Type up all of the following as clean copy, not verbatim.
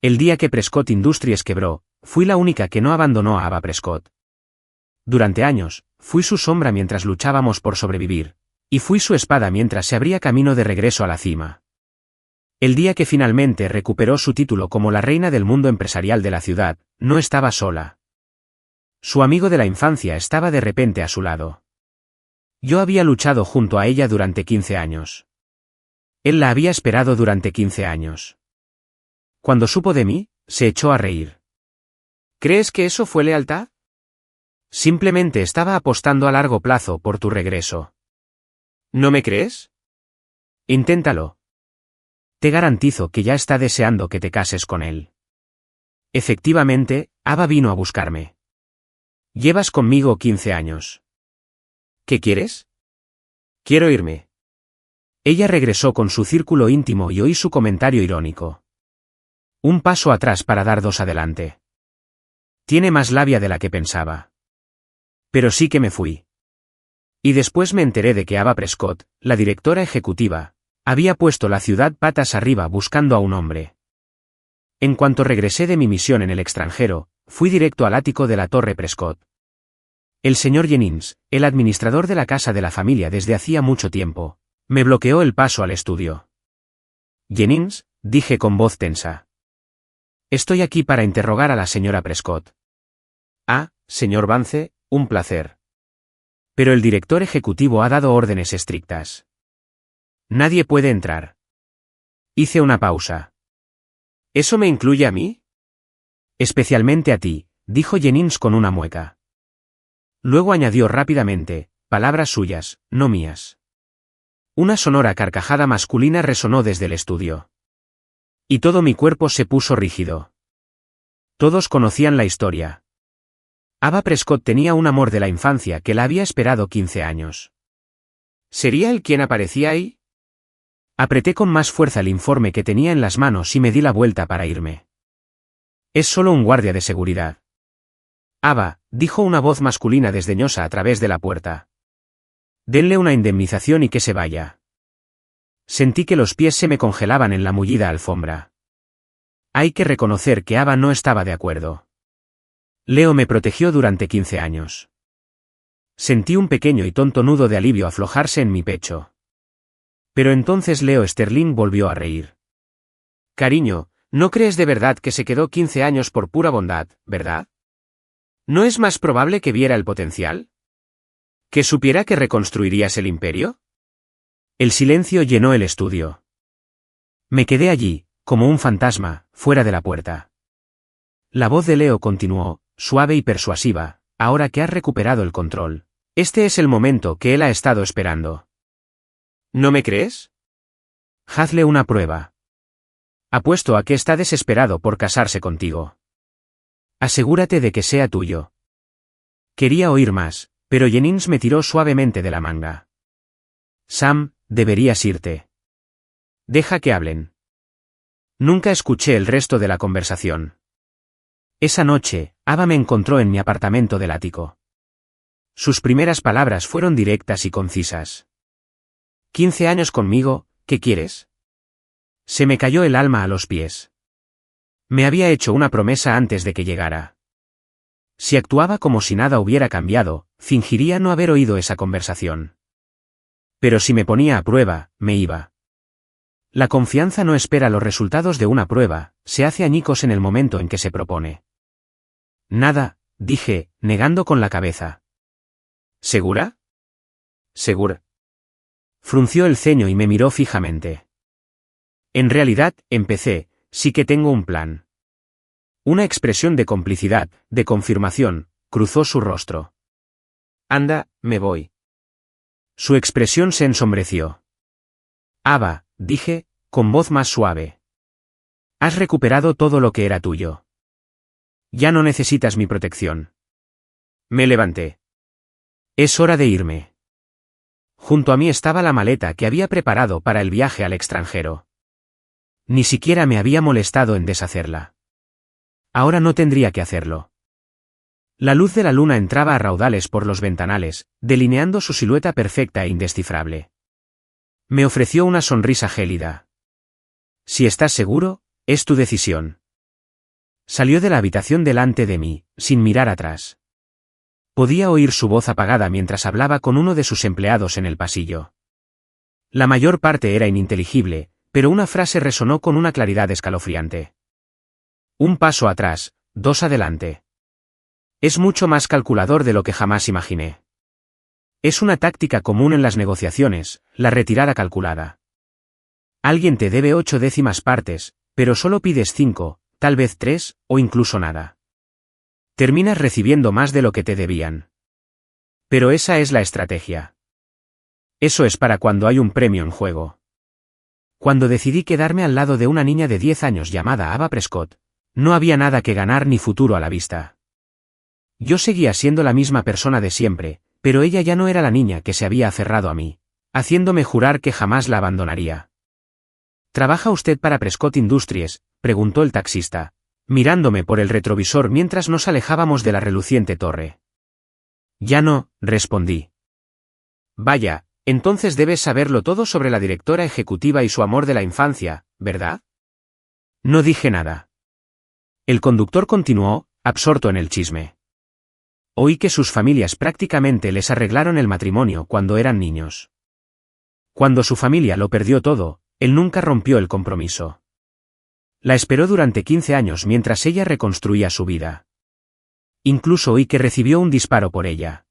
El día que Prescott Industries quebró, fui la única que no abandonó a Ava Prescott. Durante años, fui su sombra mientras luchábamos por sobrevivir, y fui su espada mientras se abría camino de regreso a la cima. El día que finalmente recuperó su título como la reina del mundo empresarial de la ciudad, no estaba sola. Su amigo de la infancia estaba de repente a su lado. Yo había luchado junto a ella durante 15 años. Él la había esperado durante 15 años. Cuando supo de mí, se echó a reír. ¿Crees que eso fue lealtad? Simplemente estaba apostando a largo plazo por tu regreso. ¿No me crees? Inténtalo. Te garantizo que ya está deseando que te cases con él. Efectivamente, Ava vino a buscarme. Llevas conmigo 15 años. ¿Qué quieres? Quiero irme. Ella regresó con su círculo íntimo y oí su comentario irónico. Un paso atrás para dar dos adelante. Tiene más labia de la que pensaba. Pero sí que me fui. Y después me enteré de que Ava Prescott, la directora ejecutiva, había puesto la ciudad patas arriba buscando a un hombre. En cuanto regresé de mi misión en el extranjero, fui directo al ático de la Torre Prescott. El señor Jennings, el administrador de la casa de la familia desde hacía mucho tiempo, me bloqueó el paso al estudio. Jennings, dije con voz tensa. Estoy aquí para interrogar a la señora Prescott. Ah, señor Vance, un placer. Pero el director ejecutivo ha dado órdenes estrictas. Nadie puede entrar. Hice una pausa. ¿Eso me incluye a mí? Especialmente a ti, dijo Jennings con una mueca. Luego añadió rápidamente, palabras suyas, no mías. Una sonora carcajada masculina resonó desde el estudio. Y todo mi cuerpo se puso rígido. Todos conocían la historia. Ava Prescott tenía un amor de la infancia que la había esperado 15 años. ¿Sería él quien aparecía ahí? Apreté con más fuerza el informe que tenía en las manos y me di la vuelta para irme. Es solo un guardia de seguridad. Ava, dijo una voz masculina desdeñosa a través de la puerta. Denle una indemnización y que se vaya. Sentí que los pies se me congelaban en la mullida alfombra. Hay que reconocer que Ava no estaba de acuerdo. Leo me protegió durante 15 años. Sentí un pequeño y tonto nudo de alivio aflojarse en mi pecho. Pero entonces Leo Sterling volvió a reír. Cariño, ¿no crees de verdad que se quedó 15 años por pura bondad, verdad? ¿No es más probable que viera el potencial? ¿Que supiera que reconstruirías el imperio? El silencio llenó el estudio. Me quedé allí, como un fantasma, fuera de la puerta. La voz de Leo continuó, suave y persuasiva, ahora que has recuperado el control. Este es el momento que él ha estado esperando. ¿No me crees? Hazle una prueba. Apuesto a que está desesperado por casarse contigo. Asegúrate de que sea tuyo. Quería oír más, pero Jennings me tiró suavemente de la manga. Sam, deberías irte. Deja que hablen. Nunca escuché el resto de la conversación. Esa noche, Ava me encontró en mi apartamento del ático. Sus primeras palabras fueron directas y concisas. 15 años conmigo, ¿qué quieres? Se me cayó el alma a los pies. Me había hecho una promesa antes de que llegara. Si actuaba como si nada hubiera cambiado, fingiría no haber oído esa conversación. Pero si me ponía a prueba, me iba. La confianza no espera los resultados de una prueba, se hace añicos en el momento en que se propone. Nada, dije, negando con la cabeza. ¿Segura? Segura. Frunció el ceño y me miró fijamente. En realidad, empecé, sí que tengo un plan. Una expresión de complicidad, de confirmación, cruzó su rostro. Anda, me voy. Su expresión se ensombreció. Ava, dije, con voz más suave. Has recuperado todo lo que era tuyo. Ya no necesitas mi protección. Me levanté. Es hora de irme. Junto a mí estaba la maleta que había preparado para el viaje al extranjero. Ni siquiera me había molestado en deshacerla. Ahora no tendría que hacerlo. La luz de la luna entraba a raudales por los ventanales, delineando su silueta perfecta e indescifrable. Me ofreció una sonrisa gélida. Si estás seguro, es tu decisión. salió de la habitación delante de mí, sin mirar atrás. Podía oír su voz apagada mientras hablaba con uno de sus empleados en el pasillo. La mayor parte era ininteligible, pero una frase resonó con una claridad escalofriante. Un paso atrás, dos adelante. Es mucho más calculador de lo que jamás imaginé. Es una táctica común en las negociaciones, la retirada calculada. Alguien te debe 8 décimas partes, pero solo pides 5, tal vez 3, o incluso nada. Terminas recibiendo más de lo que te debían. Pero esa es la estrategia. Eso es para cuando hay un premio en juego. Cuando decidí quedarme al lado de una niña de 10 años llamada Ava Prescott, no había nada que ganar ni futuro a la vista. Yo seguía siendo la misma persona de siempre, pero ella ya no era la niña que se había aferrado a mí, haciéndome jurar que jamás la abandonaría. ¿Trabaja usted para Prescott Industries?, preguntó el taxista, mirándome por el retrovisor mientras nos alejábamos de la reluciente torre. Ya no, respondí. Vaya, entonces debes saberlo todo sobre la directora ejecutiva y su amor de la infancia, ¿verdad? No dije nada. El conductor continuó, absorto en el chisme. Oí que sus familias prácticamente les arreglaron el matrimonio cuando eran niños. Cuando su familia lo perdió todo, él nunca rompió el compromiso. La esperó durante 15 años mientras ella reconstruía su vida. Incluso oí que recibió un disparo por ella.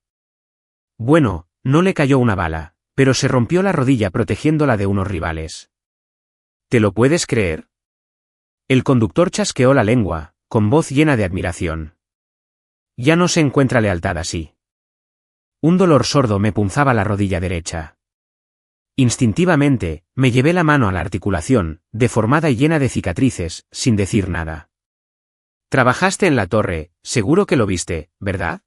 Bueno, no le cayó una bala, pero se rompió la rodilla protegiéndola de unos rivales. ¿Te lo puedes creer? El conductor chasqueó la lengua, con voz llena de admiración. Ya no se encuentra lealtad así. Un dolor sordo me punzaba la rodilla derecha. Instintivamente, me llevé la mano a la articulación, deformada y llena de cicatrices, sin decir nada. Trabajaste en la torre, seguro que lo viste, ¿verdad?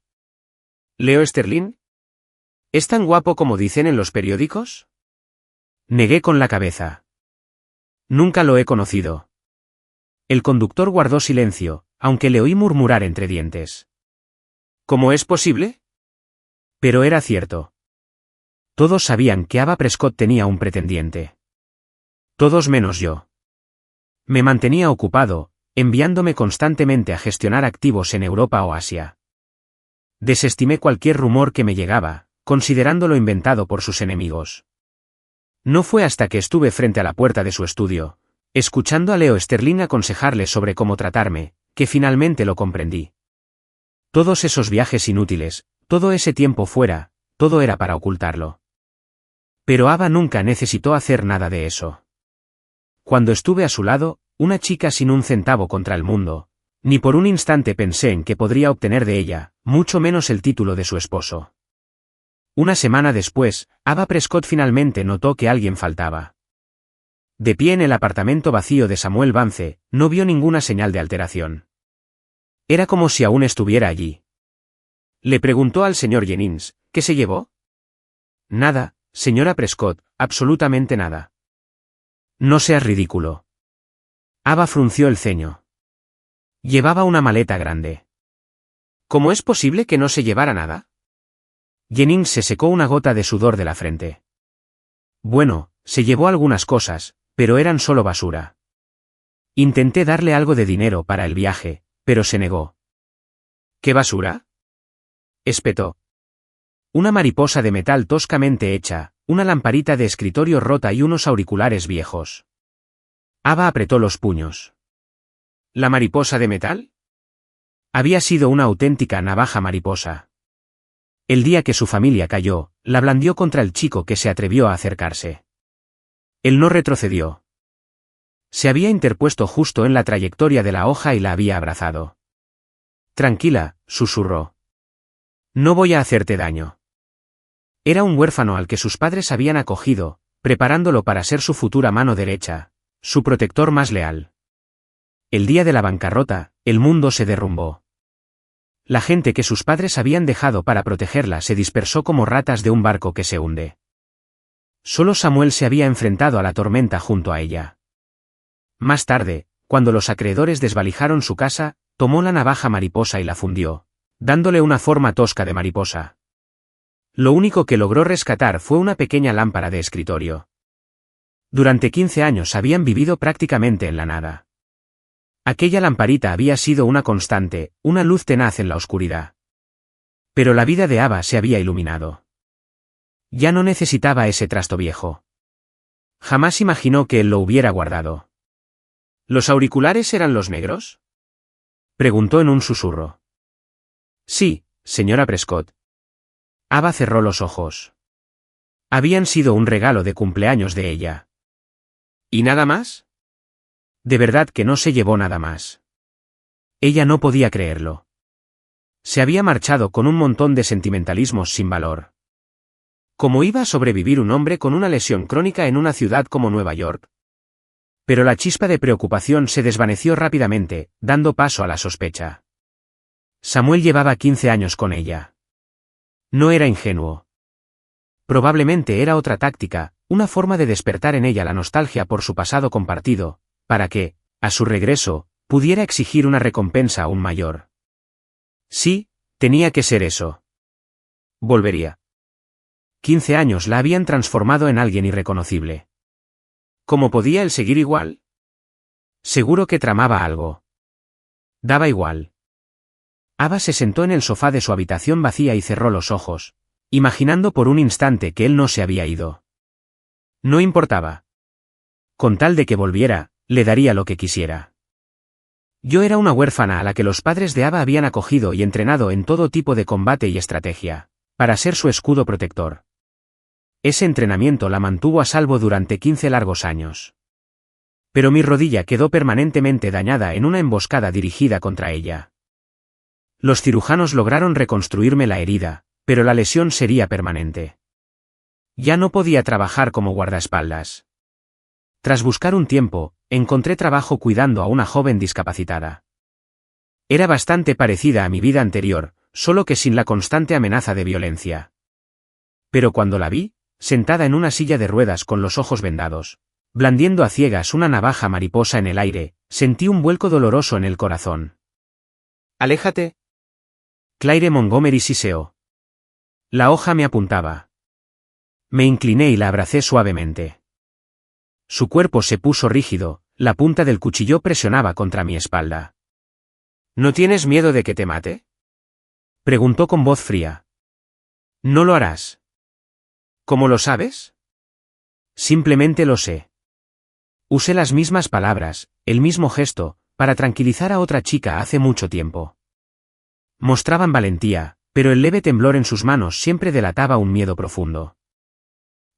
¿Leo Sterling? ¿Es tan guapo como dicen en los periódicos? Negué con la cabeza. Nunca lo he conocido. El conductor guardó silencio, aunque le oí murmurar entre dientes. ¿Cómo es posible? Pero era cierto. Todos sabían que Ava Prescott tenía un pretendiente. Todos menos yo. Me mantenía ocupado, enviándome constantemente a gestionar activos en Europa o Asia. Desestimé cualquier rumor que me llegaba, considerándolo inventado por sus enemigos. No fue hasta que estuve frente a la puerta de su estudio, escuchando a Leo Sterling aconsejarle sobre cómo tratarme, que finalmente lo comprendí. Todos esos viajes inútiles, todo ese tiempo fuera, todo era para ocultarlo. Pero Ava nunca necesitó hacer nada de eso. Cuando estuve a su lado, una chica sin un centavo contra el mundo, ni por un instante pensé en que podría obtener de ella, mucho menos el título de su esposo. Una semana después, Ava Prescott finalmente notó que alguien faltaba. De pie en el apartamento vacío de Samuel Vance, no vio ninguna señal de alteración. Era como si aún estuviera allí. Le preguntó al señor Jennings, ¿qué se llevó? Nada, señora Prescott, absolutamente nada. No seas ridículo. Ava frunció el ceño. Llevaba una maleta grande. ¿Cómo es posible que no se llevara nada? Jennings se secó una gota de sudor de la frente. Bueno, se llevó algunas cosas, pero eran solo basura. Intenté darle algo de dinero para el viaje, pero se negó. ¿Qué basura? Espetó. Una mariposa de metal toscamente hecha, una lamparita de escritorio rota y unos auriculares viejos. Ava apretó los puños. ¿La mariposa de metal? Había sido una auténtica navaja mariposa. El día que su familia cayó, la blandió contra el chico que se atrevió a acercarse. Él no retrocedió. Se había interpuesto justo en la trayectoria de la hoja y la había abrazado. Tranquila, susurró. No voy a hacerte daño. Era un huérfano al que sus padres habían acogido, preparándolo para ser su futura mano derecha, su protector más leal. El día de la bancarrota, el mundo se derrumbó. La gente que sus padres habían dejado para protegerla se dispersó como ratas de un barco que se hunde. Solo Samuel se había enfrentado a la tormenta junto a ella. Más tarde, cuando los acreedores desvalijaron su casa, tomó la navaja mariposa y la fundió, dándole una forma tosca de mariposa. Lo único que logró rescatar fue una pequeña lámpara de escritorio. Durante 15 años habían vivido prácticamente en la nada. Aquella lamparita había sido una constante, una luz tenaz en la oscuridad. Pero la vida de Ava se había iluminado. Ya no necesitaba ese trasto viejo. Jamás imaginó que él lo hubiera guardado. ¿Los auriculares eran los negros? Preguntó en un susurro. Sí, señora Prescott. Ava cerró los ojos. Habían sido un regalo de cumpleaños de ella. ¿Y nada más? De verdad que no se llevó nada más. Ella no podía creerlo. Se había marchado con un montón de sentimentalismos sin valor. ¿Cómo iba a sobrevivir un hombre con una lesión crónica en una ciudad como Nueva York? Pero la chispa de preocupación se desvaneció rápidamente, dando paso a la sospecha. Samuel llevaba 15 años con ella. No era ingenuo. Probablemente era otra táctica, una forma de despertar en ella la nostalgia por su pasado compartido, para que, a su regreso, pudiera exigir una recompensa aún mayor. Sí, tenía que ser eso. Volvería. 15 años la habían transformado en alguien irreconocible. ¿Cómo podía él seguir igual? Seguro que tramaba algo. Daba igual. Ava se sentó en el sofá de su habitación vacía y cerró los ojos, imaginando por un instante que él no se había ido. No importaba. Con tal de que volviera, le daría lo que quisiera. Yo era una huérfana a la que los padres de Ava habían acogido y entrenado en todo tipo de combate y estrategia, para ser su escudo protector. Ese entrenamiento la mantuvo a salvo durante 15 largos años. Pero mi rodilla quedó permanentemente dañada en una emboscada dirigida contra ella. Los cirujanos lograron reconstruirme la herida, pero la lesión sería permanente. Ya no podía trabajar como guardaespaldas. Tras buscar un tiempo, encontré trabajo cuidando a una joven discapacitada. Era bastante parecida a mi vida anterior, solo que sin la constante amenaza de violencia. Pero cuando la vi, sentada en una silla de ruedas con los ojos vendados, blandiendo a ciegas una navaja mariposa en el aire, sentí un vuelco doloroso en el corazón. Aléjate. Claire Montgomery siseó. La hoja me apuntaba. Me incliné y la abracé suavemente. Su cuerpo se puso rígido, la punta del cuchillo presionaba contra mi espalda. ¿No tienes miedo de que te mate? Preguntó con voz fría. No lo harás. ¿Cómo lo sabes? Simplemente lo sé. Usé las mismas palabras, el mismo gesto, para tranquilizar a otra chica hace mucho tiempo. Mostraban valentía, pero el leve temblor en sus manos siempre delataba un miedo profundo.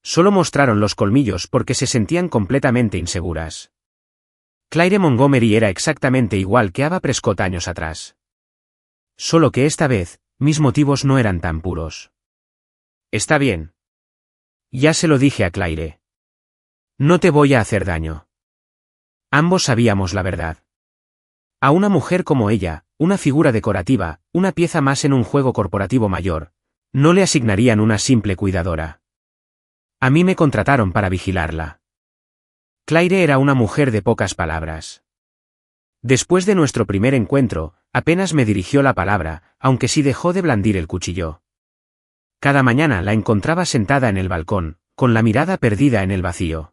Solo mostraron los colmillos porque se sentían completamente inseguras. Claire Montgomery era exactamente igual que Ava Prescott años atrás. Solo que esta vez, mis motivos no eran tan puros. Está bien. Ya se lo dije a Claire. No te voy a hacer daño. Ambos sabíamos la verdad. A una mujer como ella, una figura decorativa, una pieza más en un juego corporativo mayor, no le asignarían una simple cuidadora. A mí me contrataron para vigilarla. Claire era una mujer de pocas palabras. Después de nuestro primer encuentro, apenas me dirigió la palabra, aunque sí dejó de blandir el cuchillo. Cada mañana la encontraba sentada en el balcón, con la mirada perdida en el vacío.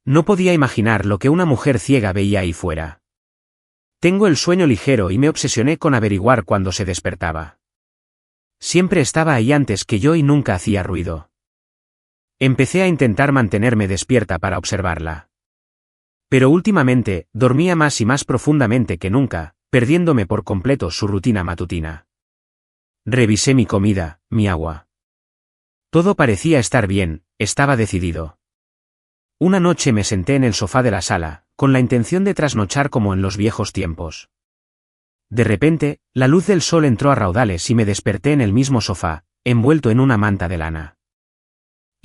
No podía imaginar lo que una mujer ciega veía ahí fuera. Tengo el sueño ligero y me obsesioné con averiguar cuándo se despertaba. Siempre estaba ahí antes que yo y nunca hacía ruido. Empecé a intentar mantenerme despierta para observarla. Pero últimamente, dormía más y más profundamente que nunca, perdiéndome por completo su rutina matutina. Revisé mi comida, mi agua. Todo parecía estar bien, estaba decidido. Una noche me senté en el sofá de la sala, con la intención de trasnochar como en los viejos tiempos. De repente, la luz del sol entró a raudales y me desperté en el mismo sofá, envuelto en una manta de lana.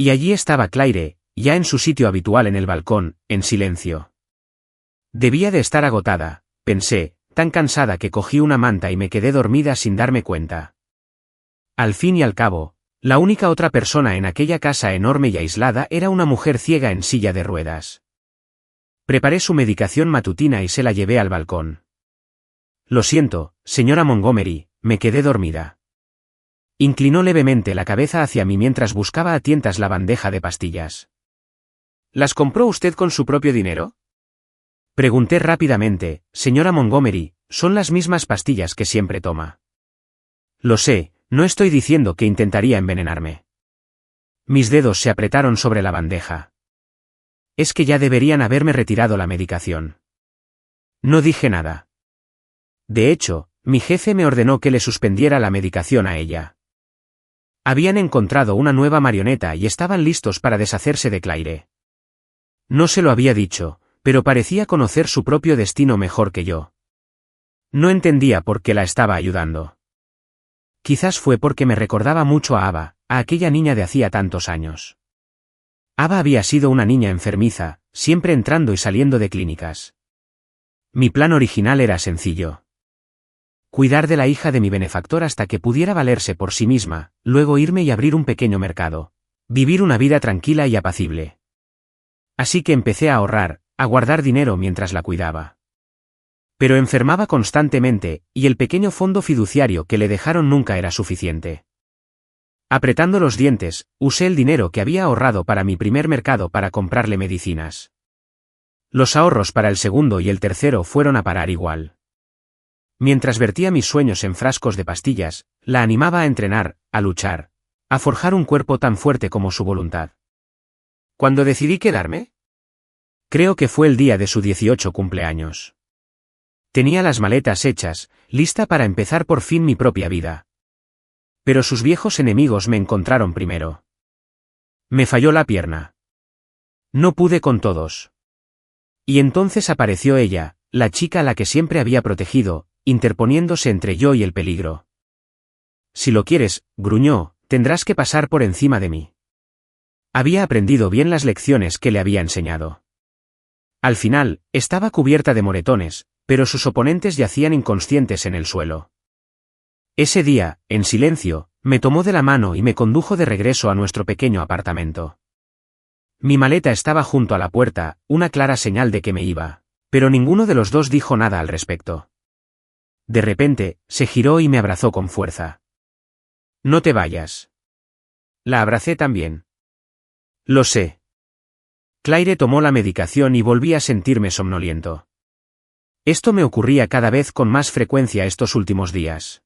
Y allí estaba Claire, ya en su sitio habitual en el balcón, en silencio. Debía de estar agotada, pensé, tan cansada que cogí una manta y me quedé dormida sin darme cuenta. Al fin y al cabo, la única otra persona en aquella casa enorme y aislada era una mujer ciega en silla de ruedas. Preparé su medicación matutina y se la llevé al balcón. Lo siento, señora Montgomery, me quedé dormida. Inclinó levemente la cabeza hacia mí mientras buscaba a tientas la bandeja de pastillas. ¿Las compró usted con su propio dinero? Pregunté rápidamente, señora Montgomery, son las mismas pastillas que siempre toma. Lo sé, no estoy diciendo que intentaría envenenarme. Mis dedos se apretaron sobre la bandeja. Es que ya deberían haberme retirado la medicación. No dije nada. De hecho, mi jefe me ordenó que le suspendiera la medicación a ella. Habían encontrado una nueva marioneta y estaban listos para deshacerse de Claire. No se lo había dicho, pero parecía conocer su propio destino mejor que yo. No entendía por qué la estaba ayudando. Quizás fue porque me recordaba mucho a Ava, a aquella niña de hacía tantos años. Ava había sido una niña enfermiza, siempre entrando y saliendo de clínicas. Mi plan original era sencillo. Cuidar de la hija de mi benefactor hasta que pudiera valerse por sí misma, luego irme y abrir un pequeño mercado. Vivir una vida tranquila y apacible. Así que empecé a ahorrar, a guardar dinero mientras la cuidaba. Pero enfermaba constantemente, y el pequeño fondo fiduciario que le dejaron nunca era suficiente. Apretando los dientes, usé el dinero que había ahorrado para mi primer mercado para comprarle medicinas. Los ahorros para el segundo y el tercero fueron a parar igual. Mientras vertía mis sueños en frascos de pastillas, la animaba a entrenar, a luchar, a forjar un cuerpo tan fuerte como su voluntad. ¿Cuándo decidí quedarme? Creo que fue el día de su 18 cumpleaños. Tenía las maletas hechas, lista para empezar por fin mi propia vida. Pero sus viejos enemigos me encontraron primero. Me falló la pierna. No pude con todos. Y entonces apareció ella, la chica a la que siempre había protegido, interponiéndose entre yo y el peligro. Si lo quieres, gruñó, tendrás que pasar por encima de mí. Había aprendido bien las lecciones que le había enseñado. Al final, estaba cubierta de moretones, pero sus oponentes yacían inconscientes en el suelo. Ese día, en silencio, me tomó de la mano y me condujo de regreso a nuestro pequeño apartamento. Mi maleta estaba junto a la puerta, una clara señal de que me iba, pero ninguno de los dos dijo nada al respecto. De repente, se giró y me abrazó con fuerza. No te vayas. La abracé también. Lo sé. Claire tomó la medicación y volví a sentirme somnoliento. Esto me ocurría cada vez con más frecuencia estos últimos días.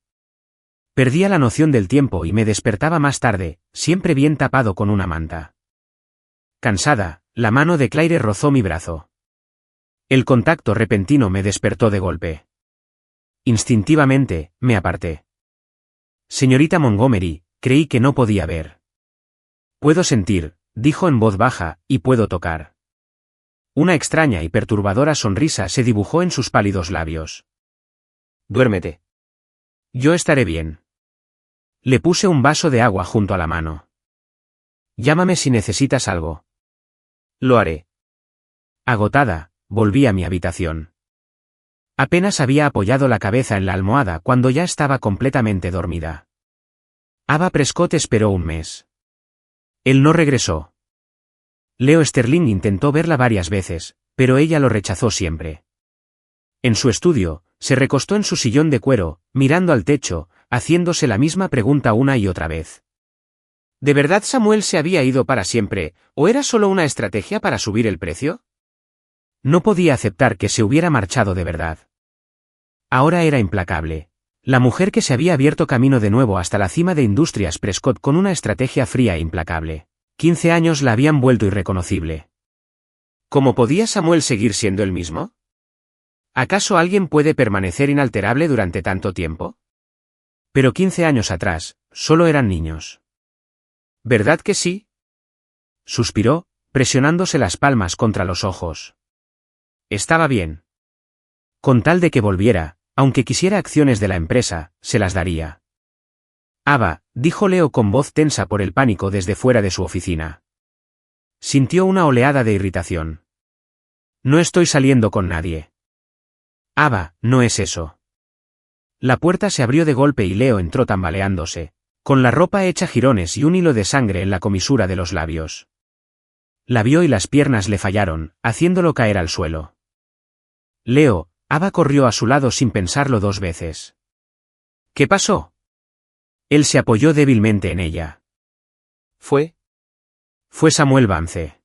Perdía la noción del tiempo y me despertaba más tarde, siempre bien tapado con una manta. Cansada, la mano de Claire rozó mi brazo. El contacto repentino me despertó de golpe. Instintivamente, me aparté. Señorita Montgomery, creí que no podía ver. Puedo sentir, dijo en voz baja, y puedo tocar. Una extraña y perturbadora sonrisa se dibujó en sus pálidos labios. Duérmete. Yo estaré bien. Le puse un vaso de agua junto a la mano. Llámame si necesitas algo. Lo haré. Agotada, volví a mi habitación. Apenas había apoyado la cabeza en la almohada cuando ya estaba completamente dormida. Ava Prescott esperó un mes. Él no regresó. Leo Sterling intentó verla varias veces, pero ella lo rechazó siempre. En su estudio, se recostó en su sillón de cuero, mirando al techo, haciéndose la misma pregunta una y otra vez. ¿De verdad Samuel se había ido para siempre, o era solo una estrategia para subir el precio? No podía aceptar que se hubiera marchado de verdad. Ahora era implacable. La mujer que se había abierto camino de nuevo hasta la cima de Industrias Prescott con una estrategia fría e implacable. 15 años la habían vuelto irreconocible. ¿Cómo podía Samuel seguir siendo el mismo? ¿Acaso alguien puede permanecer inalterable durante tanto tiempo? Pero 15 años atrás, solo eran niños. ¿Verdad que sí? Suspiró, presionándose las palmas contra los ojos. Estaba bien. Con tal de que volviera, aunque quisiera acciones de la empresa, se las daría. Ava, dijo Leo con voz tensa por el pánico desde fuera de su oficina. Sintió una oleada de irritación. No estoy saliendo con nadie. Ava, no es eso. La puerta se abrió de golpe y Leo entró tambaleándose, con la ropa hecha jirones y un hilo de sangre en la comisura de los labios. La vio y las piernas le fallaron, haciéndolo caer al suelo. Leo, Ava corrió a su lado sin pensarlo dos veces. ¿Qué pasó? Él se apoyó débilmente en ella. Fue Samuel Vance.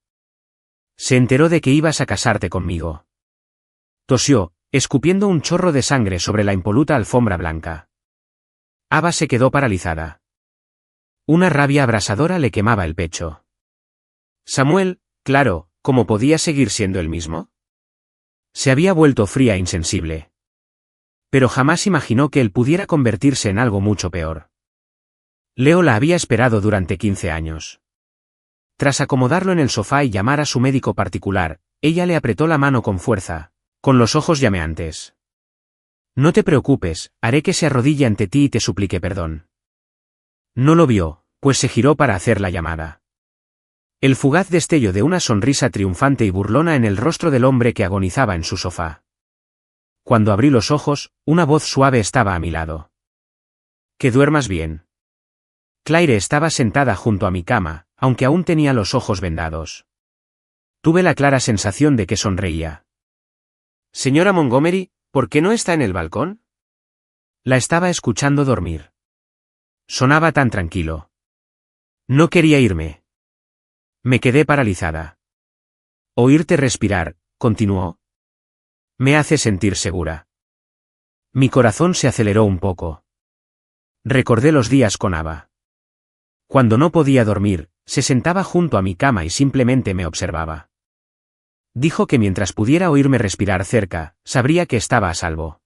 Se enteró de que ibas a casarte conmigo. Tosió, escupiendo un chorro de sangre sobre la impoluta alfombra blanca. Ava se quedó paralizada. Una rabia abrasadora le quemaba el pecho. Samuel, claro, ¿cómo podía seguir siendo el mismo? Se había vuelto fría e insensible. Pero jamás imaginó que él pudiera convertirse en algo mucho peor. Leo la había esperado durante 15 años. Tras acomodarlo en el sofá y llamar a su médico particular, ella le apretó la mano con fuerza, con los ojos llameantes. No te preocupes, haré que se arrodille ante ti y te suplique perdón. No lo vio, pues se giró para hacer la llamada. El fugaz destello de una sonrisa triunfante y burlona en el rostro del hombre que agonizaba en su sofá. Cuando abrí los ojos, una voz suave estaba a mi lado. Que duermas bien. Claire estaba sentada junto a mi cama, aunque aún tenía los ojos vendados. Tuve la clara sensación de que sonreía. Señora Montgomery, ¿por qué no está en el balcón? La estaba escuchando dormir. Sonaba tan tranquilo. No quería irme. Me quedé paralizada. Oírte respirar, continuó. Me hace sentir segura. Mi corazón se aceleró un poco. Recordé los días con Ava. Cuando no podía dormir, se sentaba junto a mi cama y simplemente me observaba. Dijo que mientras pudiera oírme respirar cerca, sabría que estaba a salvo.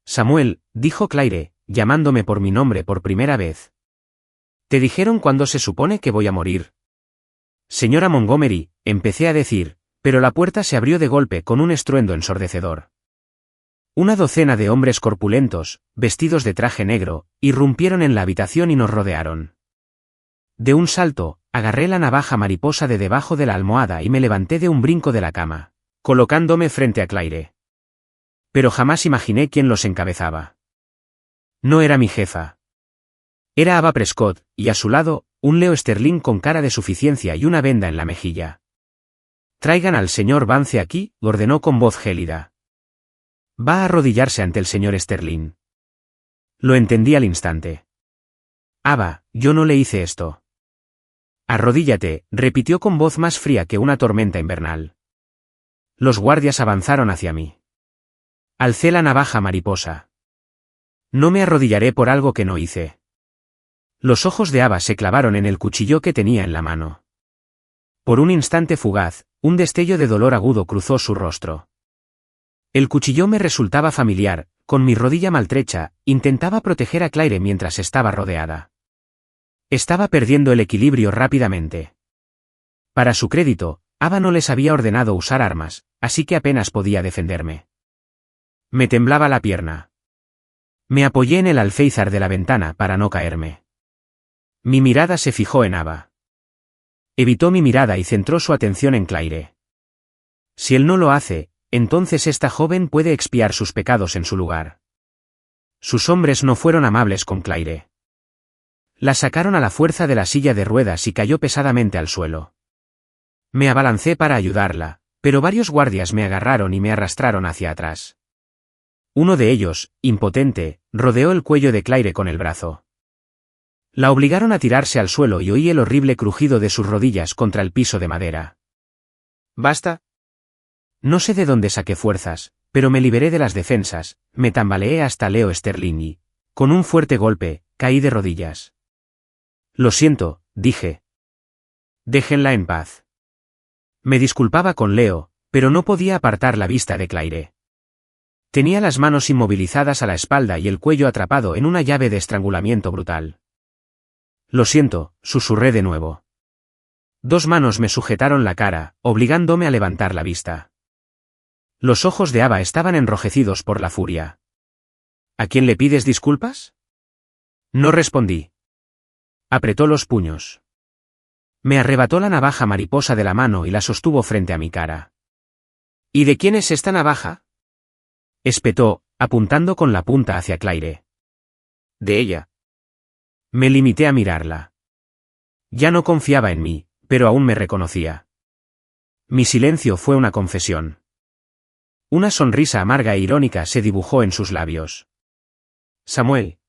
Samuel, dijo Claire, llamándome por mi nombre por primera vez. ¿Te dijeron cuándo se supone que voy a morir? Señora Montgomery, empecé a decir, pero la puerta se abrió de golpe con un estruendo ensordecedor. Una docena de hombres corpulentos, vestidos de traje negro, irrumpieron en la habitación y nos rodearon. De un salto, agarré la navaja mariposa de debajo de la almohada y me levanté de un brinco de la cama, colocándome frente a Claire. Pero jamás imaginé quién los encabezaba. No era mi jefa. Era Ava Prescott, y a su lado, un Leo Sterling con cara de suficiencia y una venda en la mejilla. Traigan al señor Vance aquí, ordenó con voz gélida. Va a arrodillarse ante el señor Sterling. Lo entendí al instante. Ava, yo no le hice esto. Arrodíllate, repitió con voz más fría que una tormenta invernal. Los guardias avanzaron hacia mí. Alcé la navaja mariposa. No me arrodillaré por algo que no hice. Los ojos de Ava se clavaron en el cuchillo que tenía en la mano. Por un instante fugaz, un destello de dolor agudo cruzó su rostro. El cuchillo me resultaba familiar, con mi rodilla maltrecha, intentaba proteger a Claire mientras estaba rodeada. Estaba perdiendo el equilibrio rápidamente. Para su crédito, Ava no les había ordenado usar armas, así que apenas podía defenderme. Me temblaba la pierna. Me apoyé en el alféizar de la ventana para no caerme. Mi mirada se fijó en Ava. Evitó mi mirada y centró su atención en Claire. Si él no lo hace, entonces esta joven puede expiar sus pecados en su lugar. Sus hombres no fueron amables con Claire. La sacaron a la fuerza de la silla de ruedas y cayó pesadamente al suelo. Me abalancé para ayudarla, pero varios guardias me agarraron y me arrastraron hacia atrás. Uno de ellos, impotente, rodeó el cuello de Claire con el brazo. La obligaron a tirarse al suelo y oí el horrible crujido de sus rodillas contra el piso de madera. ¿Basta? No sé de dónde saqué fuerzas, pero me liberé de las defensas, me tambaleé hasta Leo Sterling y, con un fuerte golpe, caí de rodillas. Lo siento, dije. Déjenla en paz. Me disculpaba con Leo, pero no podía apartar la vista de Claire. Tenía las manos inmovilizadas a la espalda y el cuello atrapado en una llave de estrangulamiento brutal. Lo siento, susurré de nuevo. Dos manos me sujetaron la cara, obligándome a levantar la vista. Los ojos de Ava estaban enrojecidos por la furia. ¿A quién le pides disculpas? No respondí. Apretó los puños. Me arrebató la navaja mariposa de la mano y la sostuvo frente a mi cara. ¿Y de quién es esta navaja? Espetó, apuntando con la punta hacia Claire. De ella. Me limité a mirarla. Ya no confiaba en mí, pero aún me reconocía. Mi silencio fue una confesión. Una sonrisa amarga e irónica se dibujó en sus labios. Samuel.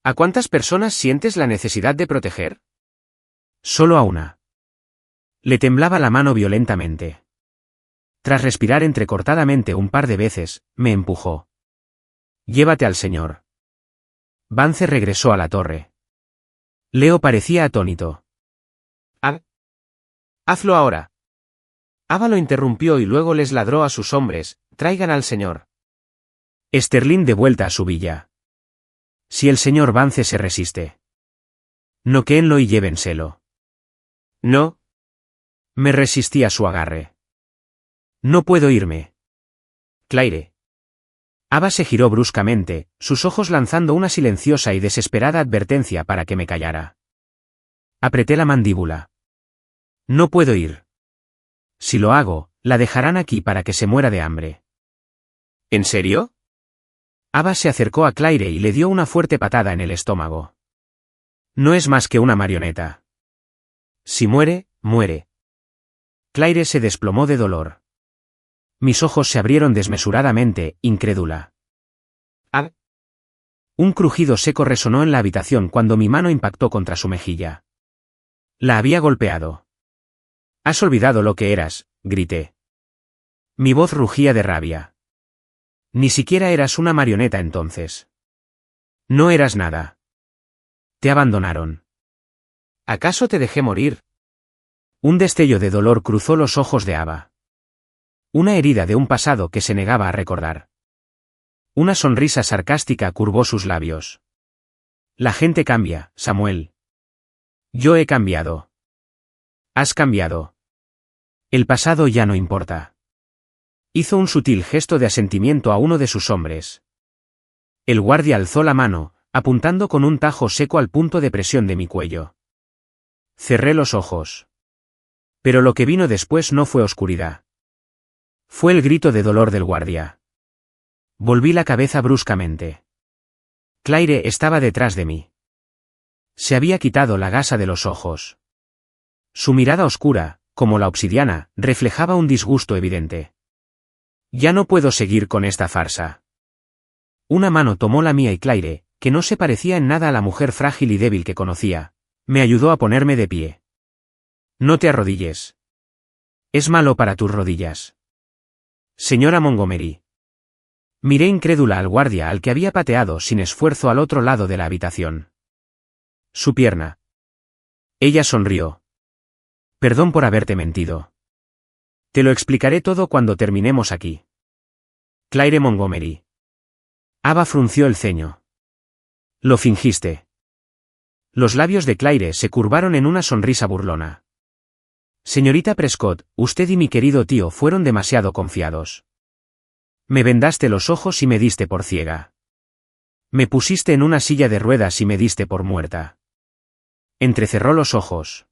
¿A cuántas personas sientes la necesidad de proteger? Solo a una. Le temblaba la mano violentamente. Tras respirar entrecortadamente un par de veces, me empujó. Llévate al señor. Vance regresó a la torre. Leo parecía atónito. Hazlo ahora. Ava lo interrumpió y luego les ladró a sus hombres, traigan al señor. Sterling de vuelta a su villa. Si el señor Vance se resiste. Noquéenlo y llévenselo. No. Me resistí a su agarre. No puedo irme. Claire. Ava se giró bruscamente, sus ojos lanzando una silenciosa y desesperada advertencia para que me callara. Apreté la mandíbula. No puedo ir. Si lo hago, la dejarán aquí para que se muera de hambre. ¿En serio? Ava se acercó a Claire y le dio una fuerte patada en el estómago. No es más que una marioneta. Si muere, muere. Claire se desplomó de dolor. Mis ojos se abrieron desmesuradamente, incrédula. Un crujido seco resonó en la habitación cuando mi mano impactó contra su mejilla. La había golpeado. Has olvidado lo que eras, grité. Mi voz rugía de rabia. Ni siquiera eras una marioneta entonces. No eras nada. Te abandonaron. ¿Acaso te dejé morir? Un destello de dolor cruzó los ojos de Ava. Una herida de un pasado que se negaba a recordar. Una sonrisa sarcástica curvó sus labios. La gente cambia, Samuel. Yo he cambiado. Has cambiado. El pasado ya no importa. Hizo un sutil gesto de asentimiento a uno de sus hombres. El guardia alzó la mano, apuntando con un tajo seco al punto de presión de mi cuello. Cerré los ojos. Pero lo que vino después no fue oscuridad. Fue el grito de dolor del guardia. Volví la cabeza bruscamente. Claire estaba detrás de mí. Se había quitado la gasa de los ojos. Su mirada oscura, como la obsidiana, reflejaba un disgusto evidente. Ya no puedo seguir con esta farsa. Una mano tomó la mía y Claire, que no se parecía en nada a la mujer frágil y débil que conocía, me ayudó a ponerme de pie. No te arrodilles. Es malo para tus rodillas. Señora Montgomery. Miré incrédula al guardia al que había pateado sin esfuerzo al otro lado de la habitación. Su pierna. Ella sonrió. Perdón por haberte mentido. Te lo explicaré todo cuando terminemos aquí. Claire Montgomery. Ava frunció el ceño. Lo fingiste. Los labios de Claire se curvaron en una sonrisa burlona. Señorita Prescott, usted y mi querido tío fueron demasiado confiados. Me vendaste los ojos y me diste por ciega. Me pusiste en una silla de ruedas y me diste por muerta. Entrecerró los ojos.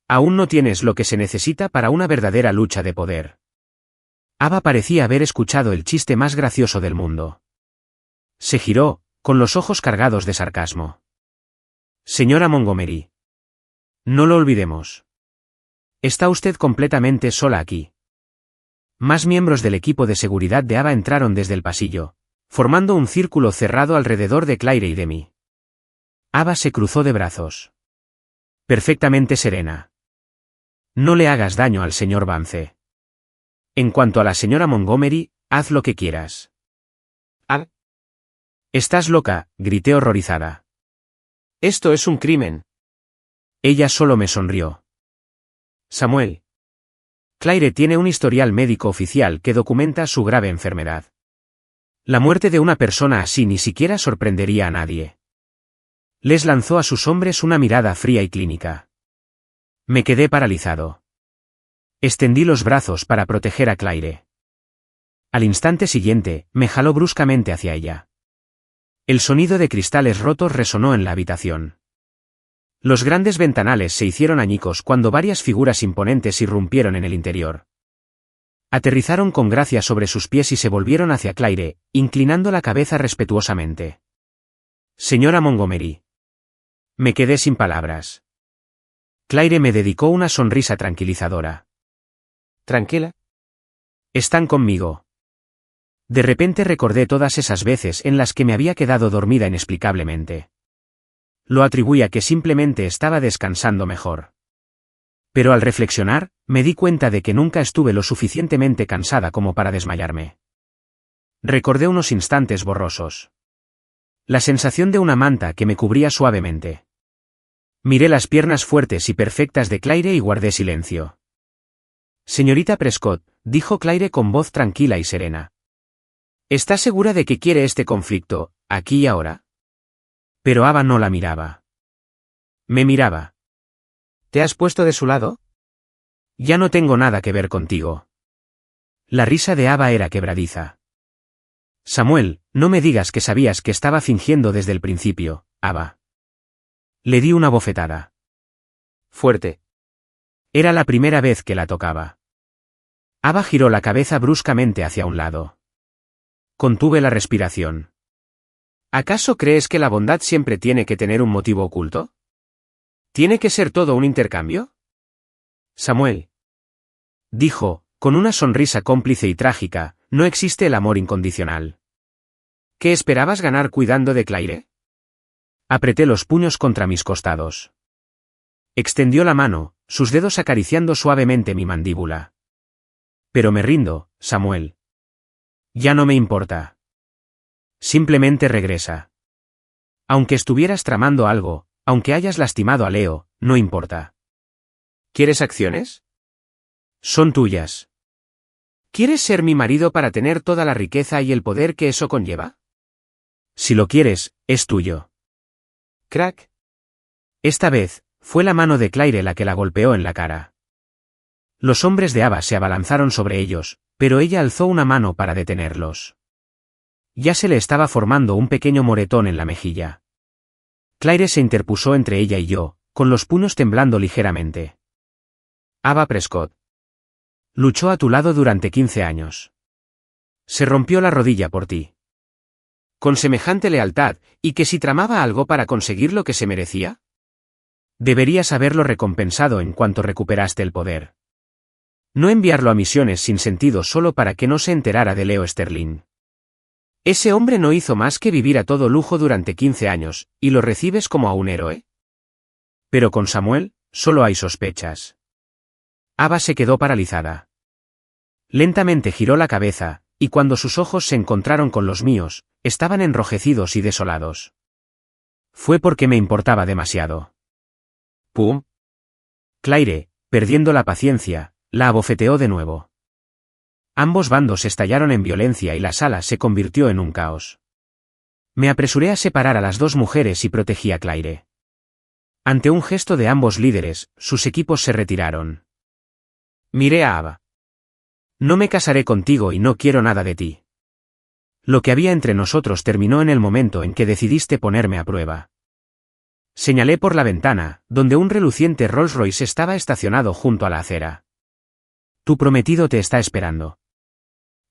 Aún no tienes lo que se necesita para una verdadera lucha de poder. Ava parecía haber escuchado el chiste más gracioso del mundo. Se giró, con los ojos cargados de sarcasmo. Señora Montgomery. No lo olvidemos. Está usted completamente sola aquí. Más miembros del equipo de seguridad de Ava entraron desde el pasillo, formando un círculo cerrado alrededor de Claire y de mí. Ava se cruzó de brazos. Perfectamente serena. No le hagas daño al señor Vance. En cuanto a la señora Montgomery, haz lo que quieras. Estás loca, grité horrorizada. Esto es un crimen. Ella solo me sonrió. Samuel. Claire tiene un historial médico oficial que documenta su grave enfermedad. La muerte de una persona así ni siquiera sorprendería a nadie. Les lanzó a sus hombres una mirada fría y clínica. Me quedé paralizado. Extendí los brazos para proteger a Claire. Al instante siguiente, me jaló bruscamente hacia ella. El sonido de cristales rotos resonó en la habitación. Los grandes ventanales se hicieron añicos cuando varias figuras imponentes irrumpieron en el interior. Aterrizaron con gracia sobre sus pies y se volvieron hacia Claire, inclinando la cabeza respetuosamente. Señora Montgomery. Me quedé sin palabras. Claire me dedicó una sonrisa tranquilizadora. ¿Tranquila? Están conmigo. De repente recordé todas esas veces en las que me había quedado dormida inexplicablemente. Lo atribuí a que simplemente estaba descansando mejor. Pero al reflexionar, me di cuenta de que nunca estuve lo suficientemente cansada como para desmayarme. Recordé unos instantes borrosos. La sensación de una manta que me cubría suavemente. Miré las piernas fuertes y perfectas de Claire y guardé silencio. Señorita Prescott, dijo Claire con voz tranquila y serena. ¿Está segura de que quiere este conflicto, aquí y ahora? Pero Ava no la miraba. Me miraba. ¿Te has puesto de su lado? Ya no tengo nada que ver contigo. La risa de Ava era quebradiza. Samuel, no me digas que sabías que estaba fingiendo desde el principio, Ava. Le di una bofetada. Fuerte. Era la primera vez que la tocaba. Ava giró la cabeza bruscamente hacia un lado. Contuve la respiración. ¿Acaso crees que la bondad siempre tiene que tener un motivo oculto? ¿Tiene que ser todo un intercambio? Samuel. Dijo, con una sonrisa cómplice y trágica, no existe el amor incondicional. ¿Qué esperabas ganar cuidando de Claire? Apreté los puños contra mis costados. Extendió la mano, sus dedos acariciando suavemente mi mandíbula. Pero me rindo, Samuel. Ya no me importa. Simplemente regresa. Aunque estuvieras tramando algo, aunque hayas lastimado a Leo, no importa. ¿Quieres acciones? Son tuyas. ¿Quieres ser mi marido para tener toda la riqueza y el poder que eso conlleva? Si lo quieres, es tuyo. Crack. Esta vez, fue la mano de Claire la que la golpeó en la cara. Los hombres de Ava se abalanzaron sobre ellos, pero ella alzó una mano para detenerlos. Ya se le estaba formando un pequeño moretón en la mejilla. Claire se interpuso entre ella y yo, con los puños temblando ligeramente. Ava Prescott. Luchó a tu lado durante 15 años. Se rompió la rodilla por ti. Con semejante lealtad, ¿y que si tramaba algo para conseguir lo que se merecía? Deberías haberlo recompensado en cuanto recuperaste el poder. No enviarlo a misiones sin sentido solo para que no se enterara de Leo Sterling. Ese hombre no hizo más que vivir a todo lujo durante 15 años, y lo recibes como a un héroe. Pero con Samuel, solo hay sospechas. Ava se quedó paralizada. Lentamente giró la cabeza, y cuando sus ojos se encontraron con los míos, estaban enrojecidos y desolados. Fue porque me importaba demasiado. ¡Pum! Claire, perdiendo la paciencia, la abofeteó de nuevo. Ambos bandos estallaron en violencia y la sala se convirtió en un caos. Me apresuré a separar a las dos mujeres y protegí a Claire. Ante un gesto de ambos líderes, sus equipos se retiraron. Miré a Ava. No me casaré contigo y no quiero nada de ti. Lo que había entre nosotros terminó en el momento en que decidiste ponerme a prueba. Señalé por la ventana, donde un reluciente Rolls Royce estaba estacionado junto a la acera. Tu prometido te está esperando.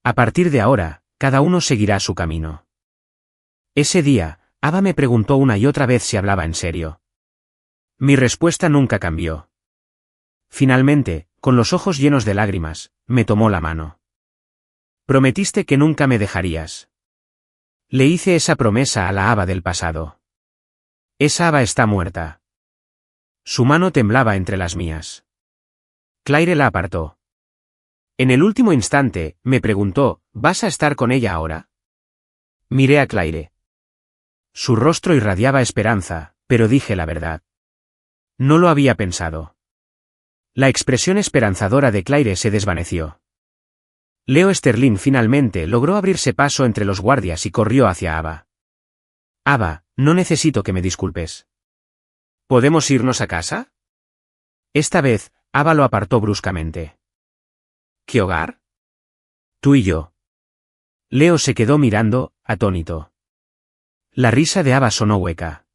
A partir de ahora, cada uno seguirá su camino. Ese día, Ava me preguntó una y otra vez si hablaba en serio. Mi respuesta nunca cambió. Finalmente, con los ojos llenos de lágrimas, me tomó la mano. Prometiste que nunca me dejarías. Le hice esa promesa a la Ava del pasado. Esa Ava está muerta. Su mano temblaba entre las mías. Claire la apartó. En el último instante, me preguntó, ¿vas a estar con ella ahora? Miré a Claire. Su rostro irradiaba esperanza, pero dije la verdad. No lo había pensado. La expresión esperanzadora de Claire se desvaneció. Leo Sterling finalmente logró abrirse paso entre los guardias y corrió hacia Ava. Ava, no necesito que me disculpes. ¿Podemos irnos a casa? Esta vez, Ava lo apartó bruscamente. ¿Qué hogar? Tú y yo. Leo se quedó mirando, atónito. La risa de Ava sonó hueca.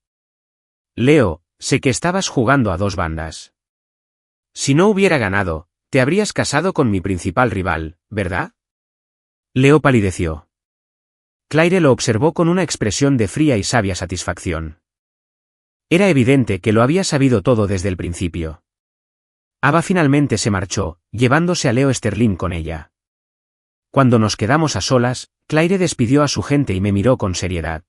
Leo, sé que estabas jugando a dos bandas. Si no hubiera ganado, te habrías casado con mi principal rival, ¿verdad? Leo palideció. Claire lo observó con una expresión de fría y sabia satisfacción. Era evidente que lo había sabido todo desde el principio. Ava finalmente se marchó, llevándose a Leo Sterling con ella. Cuando nos quedamos a solas, Claire despidió a su gente y me miró con seriedad.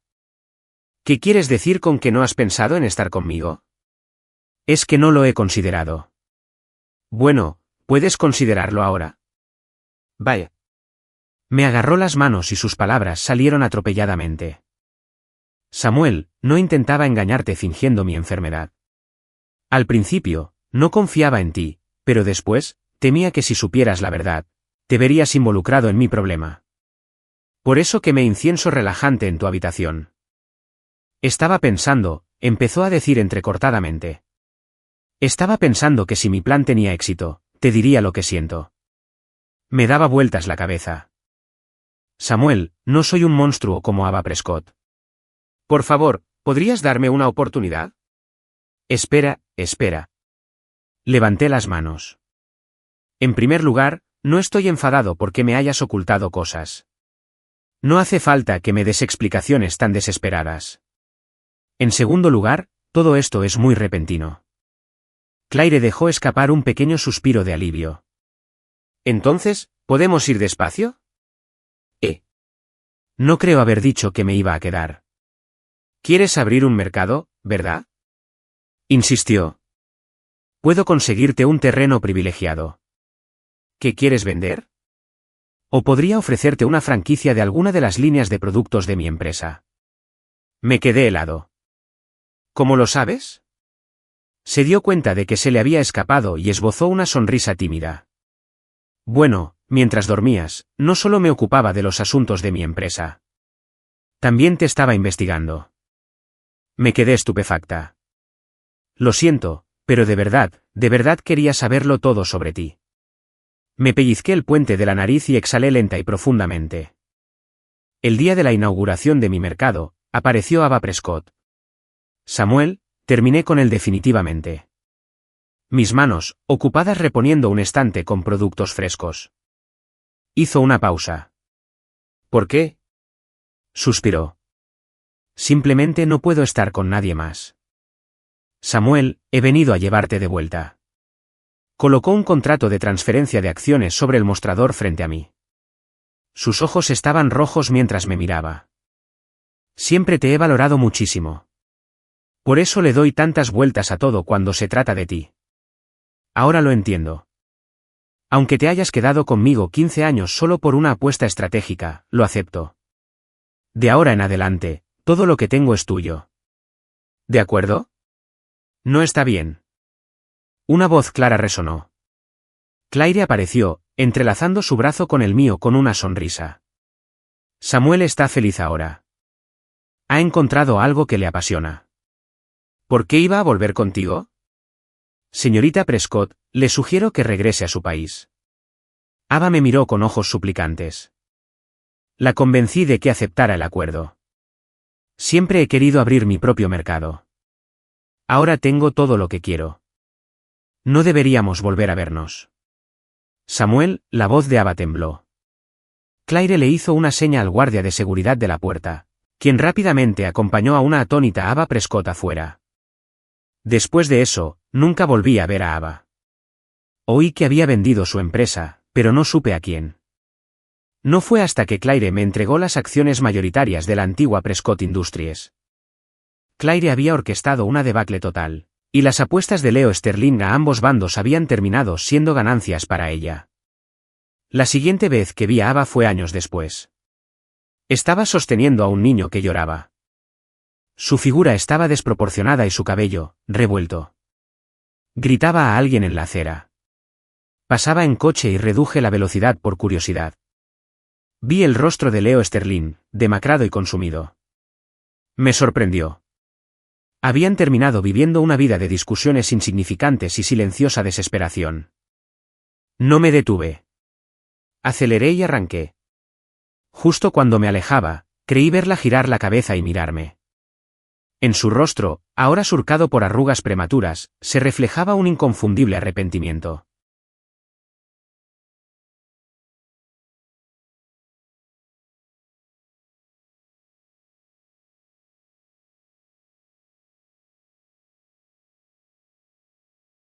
¿Qué quieres decir con que no has pensado en estar conmigo? Es que no lo he considerado. Bueno, ¿puedes considerarlo ahora? Vaya. Me agarró las manos y sus palabras salieron atropelladamente. Samuel, no intentaba engañarte fingiendo mi enfermedad. Al principio, no confiaba en ti, pero después, temía que si supieras la verdad, te verías involucrado en mi problema. Por eso quemé incienso relajante en tu habitación. Estaba pensando, empezó a decir entrecortadamente. Estaba pensando que si mi plan tenía éxito, te diría lo que siento. Me daba vueltas la cabeza. Samuel, no soy un monstruo como Ava Prescott. Por favor, ¿podrías darme una oportunidad? Espera. Levanté las manos. En primer lugar, no estoy enfadado porque me hayas ocultado cosas. No hace falta que me des explicaciones tan desesperadas. En segundo lugar, todo esto es muy repentino. Claire dejó escapar un pequeño suspiro de alivio. Entonces, ¿podemos ir despacio? No creo haber dicho que me iba a quedar. ¿Quieres abrir un mercado, verdad? Insistió. Puedo conseguirte un terreno privilegiado. ¿Qué quieres vender? O podría ofrecerte una franquicia de alguna de las líneas de productos de mi empresa. Me quedé helado. ¿Cómo lo sabes? Se dio cuenta de que se le había escapado y esbozó una sonrisa tímida. Bueno, mientras dormías, no solo me ocupaba de los asuntos de mi empresa. También te estaba investigando. Me quedé estupefacta. Lo siento, pero de verdad quería saberlo todo sobre ti. Me pellizqué el puente de la nariz y exhalé lenta y profundamente. El día de la inauguración de mi mercado, apareció Ava Prescott. Samuel, terminé con él definitivamente. Mis manos, ocupadas reponiendo un estante con productos frescos. Hizo una pausa. ¿Por qué? Suspiró. Simplemente no puedo estar con nadie más. Samuel, he venido a llevarte de vuelta. Colocó un contrato de transferencia de acciones sobre el mostrador frente a mí. Sus ojos estaban rojos mientras me miraba. Siempre te he valorado muchísimo. Por eso le doy tantas vueltas a todo cuando se trata de ti. Ahora lo entiendo. Aunque te hayas quedado conmigo 15 años solo por una apuesta estratégica, lo acepto. De ahora en adelante, todo lo que tengo es tuyo. ¿De acuerdo? No está bien. Una voz clara resonó. Claire apareció, entrelazando su brazo con el mío con una sonrisa. Samuel está feliz ahora. Ha encontrado algo que le apasiona. ¿Por qué iba a volver contigo? Señorita Prescott, le sugiero que regrese a su país. Ava me miró con ojos suplicantes. La convencí de que aceptara el acuerdo. Siempre he querido abrir mi propio mercado. Ahora tengo todo lo que quiero. No deberíamos volver a vernos. Samuel, la voz de Ava tembló. Claire le hizo una seña al guardia de seguridad de la puerta, quien rápidamente acompañó a una atónita Ava Prescott afuera. Después de eso, nunca volví a ver a Ava. Oí que había vendido su empresa, pero no supe a quién. No fue hasta que Claire me entregó las acciones mayoritarias de la antigua Prescott Industries. Claire había orquestado una debacle total, y las apuestas de Leo Sterling a ambos bandos habían terminado siendo ganancias para ella. La siguiente vez que vi a Ava fue años después. Estaba sosteniendo a un niño que lloraba. Su figura estaba desproporcionada y su cabello, revuelto. Gritaba a alguien en la acera. Pasaba en coche y reduje la velocidad por curiosidad. Vi el rostro de Leo Sterling, demacrado y consumido. Me sorprendió. Habían terminado viviendo una vida de discusiones insignificantes y silenciosa desesperación. No me detuve. Aceleré y arranqué. Justo cuando me alejaba, creí verla girar la cabeza y mirarme. En su rostro, ahora surcado por arrugas prematuras, se reflejaba un inconfundible arrepentimiento.